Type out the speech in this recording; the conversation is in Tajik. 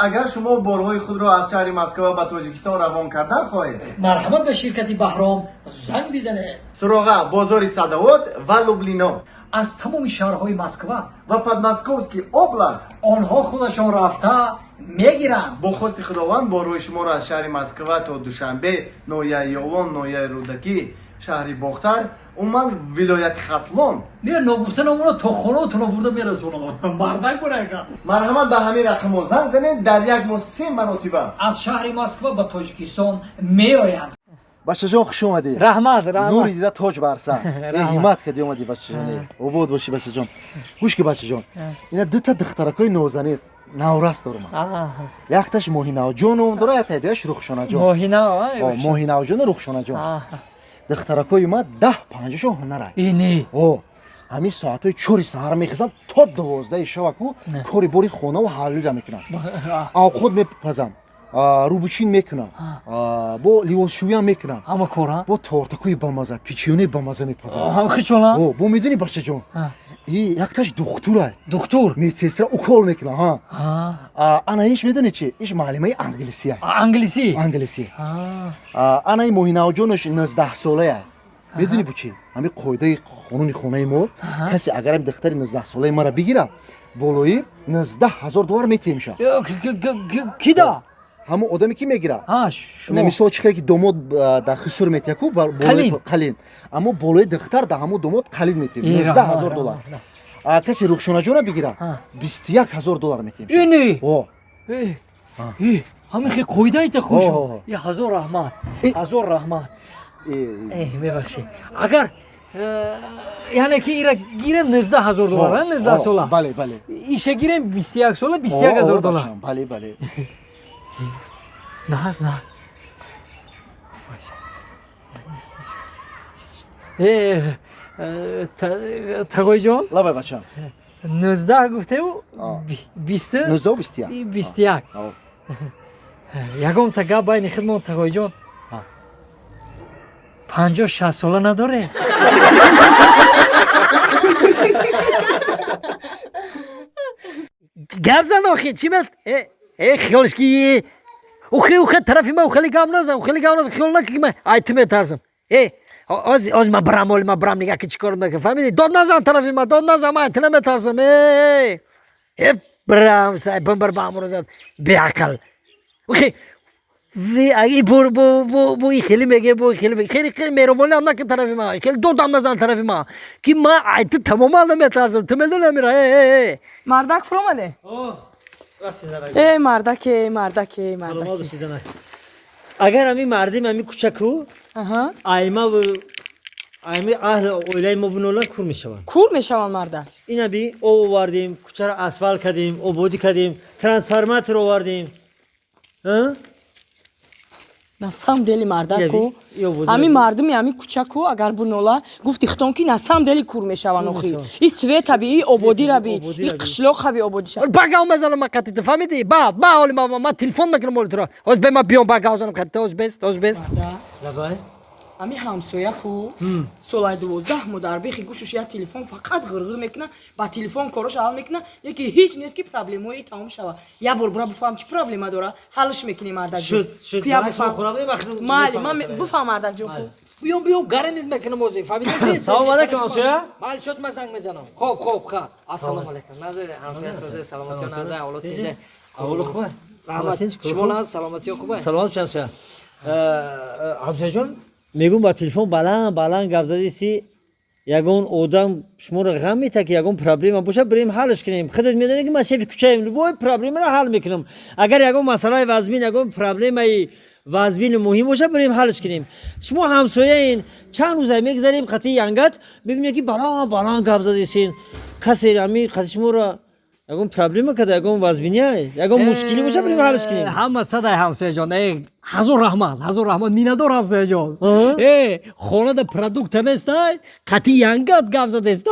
اگر شما بارهای خود را از شهر مسکو به تاجیکستان روان کردن خواهید، مرحمت به شرکت بهرام زنگ بزنه. سراغ بازار صدوات و لوبلینا از تمام شهرهای مسکو و پدماسکوفسکی اوبلاست آنها خودشان رفته میگیرند. با خواست خداوند بارهای شما را از شهر مسکو تا دوشنبه، نویه یوان، نویه رودکی، شهر باختر، عموما ولایت ختلان بیا نگفته نمونه تا خونه تو برده میرسونم. مردک کنه که مرحمت به همین رقم ها زنگ زنید. در یک ماه 3 مرتبه از شهر مسکو به تاجیکستان میآیند. بچه جان خوش اومدی. رحمت نوری دیده تاج برسن. همت کردی اومدی بچه جان. عبود باشی بچه جان. گوش که بچه جان. اینا دو تا دخترکای نوزنی نوراست دارم. یک تاش ماهینه جان داره، یک تایش رخشانه جان. ماهینه جان رخشانه جان. دخترکای ما 10-15 شو هنره. اینی همین ساعتای 4 سحر میخزن تا 12 شب کو کاری باری خونه و حالی را میکنن. او خود میپزم. روبوچین میکنم، با لیوانشویی هم میکنم، اما کورا با تورتکوی بامزه، پیچیونی بامزه میپزم. هم خیچونا با میدونی بچه جان، این یک تاش دکتره. دکتر میتیسره اوکول میکنه ها. انا ایش میدونی چی؟ ایش معلمه انگلیسیه. انگلیسی. انا این موهینه جانش 19 ساله. میدونی بو چی؟ همین قاعده قانون خونه ما کسی اگر هم دختر 19 ساله ما را بگیره بالایی $19,000 میتیم شه. کی دا؟ همون آدمی که میگیره. شما نمیشه چیکار که دومود در خسور میتیه کو قلین. اما بالای دختر در همون دومود قلین میتیم. $19,000. کسی رخشانه جون بگیره $21,000 میتیم. اینی همین خیلی قاعده ایت خوش. یا هزار رحمت. هزار رحمت. میبخشی اگر یعنی که ایرا گیرم $19,000 19 ساله. بله ایشه گیرم 21 ساله $21,000. بله نه تقوی جان لبای بچم 19 گفته و 20 19 و 21 یکم تا گپ بین خودمون تقوی جان 50-60 ساله نداره. گپ زن آخی چی بد؟ خیالش کی اوخی طرفی ما خیلی گام نزن خیال نکی من ایت میترسم. از ما برام نگاه که چیکار میکنه فهمیدی؟ داد نزن طرفی ما من ایت نمیترسم. برام سای بمبر بامون زد بیعقل. اوخی ای بو خیلی میگه خیلی مهربانی هم نکن طرفی ما خیلی دو دام نزن طرفی ما که ما ایت تماما نمیترسم تو میدونی میره. مردک فرومده. مردک سلام باشی زنک. اگر همی مردیم همی کوچکو ایما و ایمی اهل اویلای ما بنولا کور میشوند مردک. اینا بی او واردیم کوچه را اسفال کردیم آبادی کردیم ترانسفورماتور آوردیم. насам дели мардаку ҳамин мардуми ҳамин кӯчаку агар бунола гуфти хитон ки насам дели кур мешаванд охи и света би и ободӣ раби и қишлоқ хаби ободӣ шавад багав мезанам ма қатита фаҳмидӣ ба ҳоли ма телефон мекунам оли туро оз бе ма биём багав занам қатита оз бес ҳамин ҳамсояку солаи 12 мо дар бехи гӯшуш як телефон фақат ғирғир мекунад ба телефон корош ҳал мекунад яке ҳеҷ нест ки проблемаи тамом шавад як бор бура буфаҳам чӣ проблема дора ҳалш мекунӣ мардак майли ман буфаҳам мардак ҷон биём гаранит мекунам ози фаҳмидӣ. салом алайкум ҳамсоя. майли шуд ман занг мезанам. хоб ха ассалому алайкум назар ҳамсоя соза саломатиё назар ҳолоти ҷа аввало хубе раҳмат шумо наз саломатиё хубе саломат ҳамсоя. ҳамсоя ҷон میگم با تلفن بلند گپ زدی یگون آدم شما رو غم میده که یگون پرابلم باشه بریم حلش کنیم. خودت میدونی که من شیف کوچه‌ام لبوی پرابلم رو حل میکنم. اگر یگون مسئله وزمین یگون پرابلم وزمین مهم باشه بریم حلش کنیم. شما همسایه این چند روز میگذاریم خطی ینگت میبینی که بلند گپ زدی کسی همی خطی شما رو یگون پرابلم کرده یگون وزمینیه یگون مشکلی باشه بریم حلش کنیم. همه صدای همسایه جان هزار رحمت مینادور همسایه جان. خانه ده پرودوکت نیست قطعی ینگت گپ زده است.